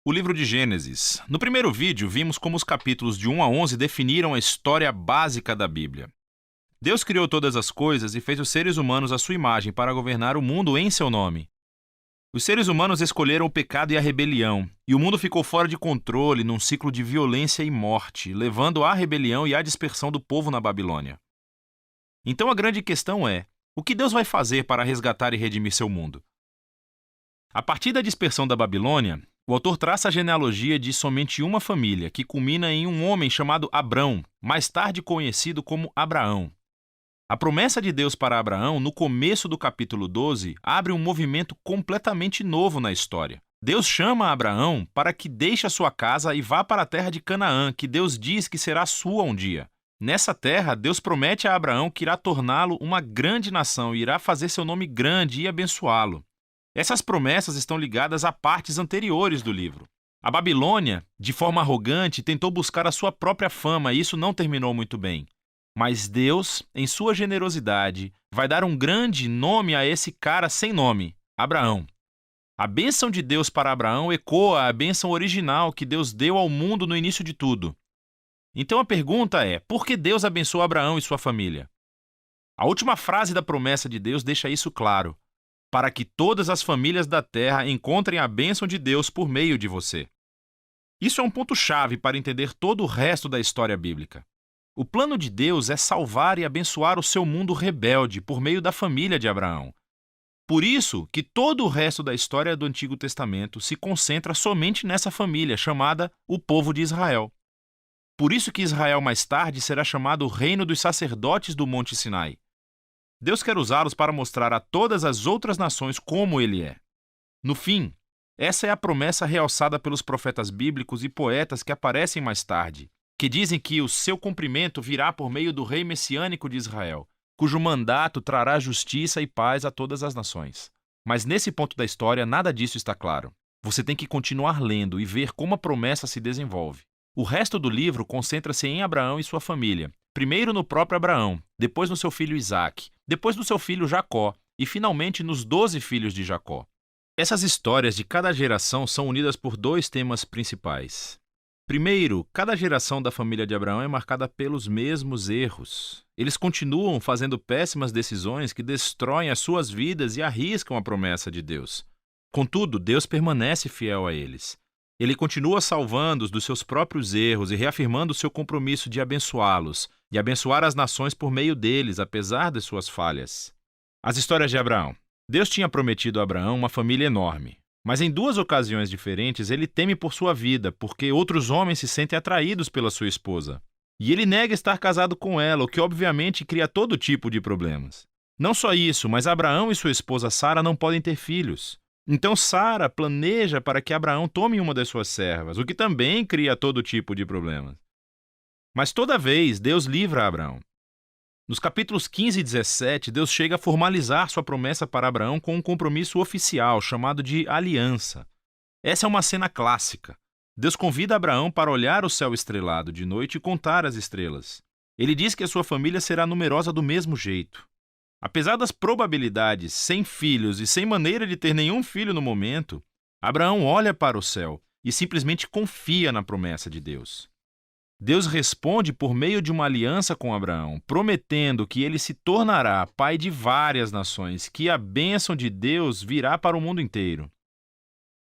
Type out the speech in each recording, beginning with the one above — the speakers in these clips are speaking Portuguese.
O livro de Gênesis. No primeiro vídeo, vimos como os capítulos de 1 a 11 definiram a história básica da Bíblia. Deus criou todas as coisas e fez os seres humanos à sua imagem para governar o mundo em seu nome. Os seres humanos escolheram o pecado e a rebelião, e o mundo ficou fora de controle num ciclo de violência e morte, levando à rebelião e à dispersão do povo na Babilônia. Então a grande questão é: o que Deus vai fazer para resgatar e redimir seu mundo? A partir da dispersão da Babilônia, o autor traça a genealogia de somente uma família, que culmina em um homem chamado Abrão, mais tarde conhecido como Abraão. A promessa de Deus para Abraão, no começo do capítulo 12, abre um movimento completamente novo na história. Deus chama Abraão para que deixe a sua casa e vá para a terra de Canaã, que Deus diz que será sua um dia. Nessa terra, Deus promete a Abraão que irá torná-lo uma grande nação e irá fazer seu nome grande e abençoá-lo. Essas promessas estão ligadas a partes anteriores do livro. A Babilônia, de forma arrogante, tentou buscar a sua própria fama e isso não terminou muito bem. Mas Deus, em sua generosidade, vai dar um grande nome a esse cara sem nome, Abraão. A bênção de Deus para Abraão ecoa a bênção original que Deus deu ao mundo no início de tudo. Então a pergunta é: por que Deus abençoou Abraão e sua família? A última frase da promessa de Deus deixa isso claro: para que todas as famílias da terra encontrem a bênção de Deus por meio de você. Isso é um ponto-chave para entender todo o resto da história bíblica. O plano de Deus é salvar e abençoar o seu mundo rebelde por meio da família de Abraão. Por isso que todo o resto da história do Antigo Testamento se concentra somente nessa família, chamada o povo de Israel. Por isso que Israel mais tarde será chamado o reino dos sacerdotes do Monte Sinai. Deus quer usá-los para mostrar a todas as outras nações como Ele é. No fim, essa é a promessa realçada pelos profetas bíblicos e poetas que aparecem mais tarde, que dizem que o seu cumprimento virá por meio do rei messiânico de Israel, cujo mandato trará justiça e paz a todas as nações. Mas nesse ponto da história, nada disso está claro. Você tem que continuar lendo e ver como a promessa se desenvolve. O resto do livro concentra-se em Abraão e sua família. Primeiro no próprio Abraão, depois no seu filho Isaque, depois no seu filho Jacó e finalmente nos 12 filhos de Jacó. Essas histórias de cada geração são unidas por dois temas principais. Primeiro, cada geração da família de Abraão é marcada pelos mesmos erros. Eles continuam fazendo péssimas decisões que destroem as suas vidas e arriscam a promessa de Deus. Contudo, Deus permanece fiel a eles. Ele continua salvando-os dos seus próprios erros e reafirmando o seu compromisso de abençoá-los e abençoar as nações por meio deles, apesar de suas falhas. As histórias de Abraão. Deus tinha prometido a Abraão uma família enorme. Mas em duas ocasiões diferentes, ele teme por sua vida, porque outros homens se sentem atraídos pela sua esposa. E ele nega estar casado com ela, o que obviamente cria todo tipo de problemas. Não só isso, mas Abraão e sua esposa Sara não podem ter filhos. Então Sara planeja para que Abraão tome uma das suas servas, o que também cria todo tipo de problemas. Mas toda vez, Deus livra Abraão. Nos capítulos 15 e 17, Deus chega a formalizar sua promessa para Abraão com um compromisso oficial, chamado de aliança. Essa é uma cena clássica. Deus convida Abraão para olhar o céu estrelado de noite e contar as estrelas. Ele diz que a sua família será numerosa do mesmo jeito. Apesar das probabilidades, sem filhos e sem maneira de ter nenhum filho no momento, Abraão olha para o céu e simplesmente confia na promessa de Deus. Deus responde por meio de uma aliança com Abraão, prometendo que ele se tornará pai de várias nações, que a bênção de Deus virá para o mundo inteiro.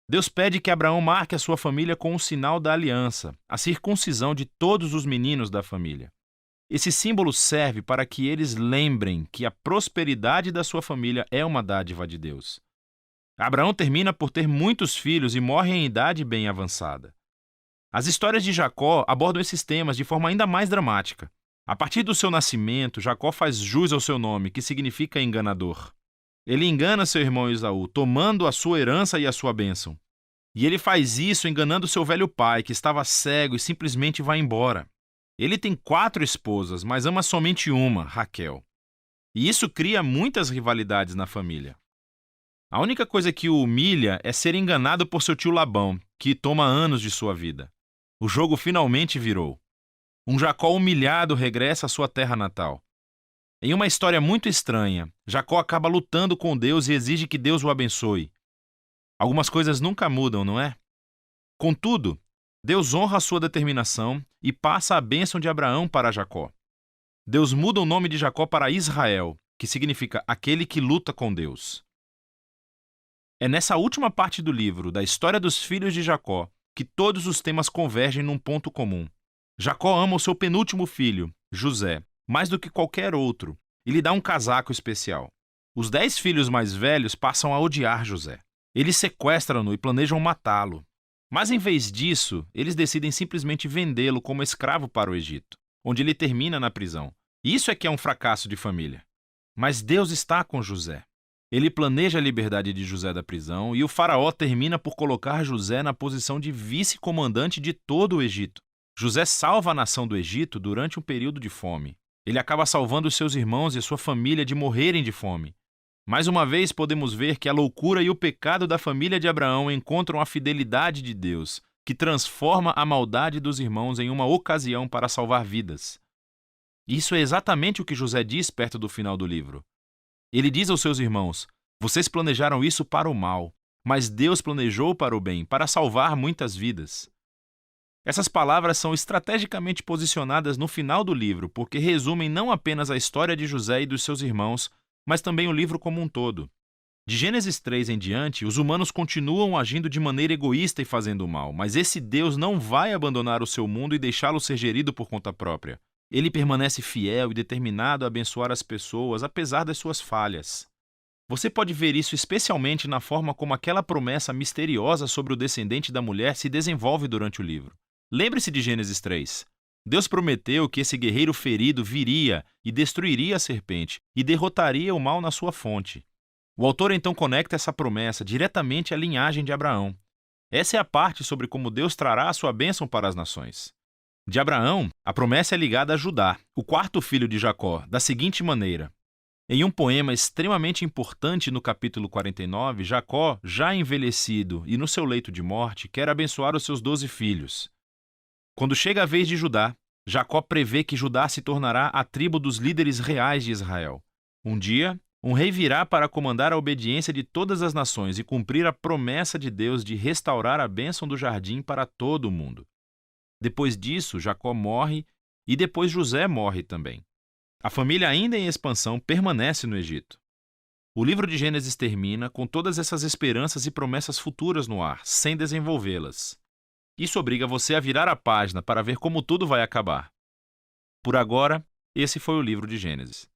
Deus pede que Abraão marque a sua família com o sinal da aliança, a circuncisão de todos os meninos da família. Esse símbolo serve para que eles lembrem que a prosperidade da sua família é uma dádiva de Deus. Abraão termina por ter muitos filhos e morre em idade bem avançada. As histórias de Jacó abordam esses temas de forma ainda mais dramática. A partir do seu nascimento, Jacó faz jus ao seu nome, que significa enganador. Ele engana seu irmão Esaú, tomando a sua herança e a sua bênção. E ele faz isso enganando seu velho pai, que estava cego e simplesmente vai embora. Ele tem 4 esposas, mas ama somente uma, Raquel. E isso cria muitas rivalidades na família. A única coisa que o humilha é ser enganado por seu tio Labão, que toma anos de sua vida. O jogo finalmente virou. Um Jacó humilhado regressa à sua terra natal. Em uma história muito estranha, Jacó acaba lutando com Deus e exige que Deus o abençoe. Algumas coisas nunca mudam, não é? Contudo, Deus honra a sua determinação e passa a bênção de Abraão para Jacó. Deus muda o nome de Jacó para Israel, que significa aquele que luta com Deus. É nessa última parte do livro, da história dos filhos de Jacó, que todos os temas convergem num ponto comum. Jacó ama o seu penúltimo filho, José, mais do que qualquer outro, e lhe dá um casaco especial. Os 10 filhos mais velhos passam a odiar José. Eles sequestram-no e planejam matá-lo. Mas em vez disso, eles decidem simplesmente vendê-lo como escravo para o Egito, onde ele termina na prisão. Isso é que é um fracasso de família. Mas Deus está com José. Ele planeja a liberdade de José da prisão e o faraó termina por colocar José na posição de vice-comandante de todo o Egito. José salva a nação do Egito durante um período de fome. Ele acaba salvando os seus irmãos e sua família de morrerem de fome. Mais uma vez podemos ver que a loucura e o pecado da família de Abraão encontram a fidelidade de Deus, que transforma a maldade dos irmãos em uma ocasião para salvar vidas. Isso é exatamente o que José diz perto do final do livro. Ele diz aos seus irmãos: "Vocês planejaram isso para o mal, mas Deus planejou para o bem, para salvar muitas vidas." Essas palavras são estrategicamente posicionadas no final do livro, porque resumem não apenas a história de José e dos seus irmãos, mas também o livro como um todo. De Gênesis 3 em diante, os humanos continuam agindo de maneira egoísta e fazendo o mal, mas esse Deus não vai abandonar o seu mundo e deixá-lo ser gerido por conta própria. Ele permanece fiel e determinado a abençoar as pessoas, apesar das suas falhas. Você pode ver isso especialmente na forma como aquela promessa misteriosa sobre o descendente da mulher se desenvolve durante o livro. Lembre-se de Gênesis 3. Deus prometeu que esse guerreiro ferido viria e destruiria a serpente e derrotaria o mal na sua fonte. O autor então conecta essa promessa diretamente à linhagem de Abraão. Essa é a parte sobre como Deus trará a sua bênção para as nações. De Abraão, a promessa é ligada a Judá, o quarto filho de Jacó, da seguinte maneira. Em um poema extremamente importante no capítulo 49, Jacó, já envelhecido e no seu leito de morte, quer abençoar os seus 12 filhos. Quando chega a vez de Judá, Jacó prevê que Judá se tornará a tribo dos líderes reais de Israel. Um dia, um rei virá para comandar a obediência de todas as nações e cumprir a promessa de Deus de restaurar a bênção do jardim para todo o mundo. Depois disso, Jacó morre e depois José morre também. A família, ainda em expansão, permanece no Egito. O livro de Gênesis termina com todas essas esperanças e promessas futuras no ar, sem desenvolvê-las. Isso obriga você a virar a página para ver como tudo vai acabar. Por agora, esse foi o livro de Gênesis.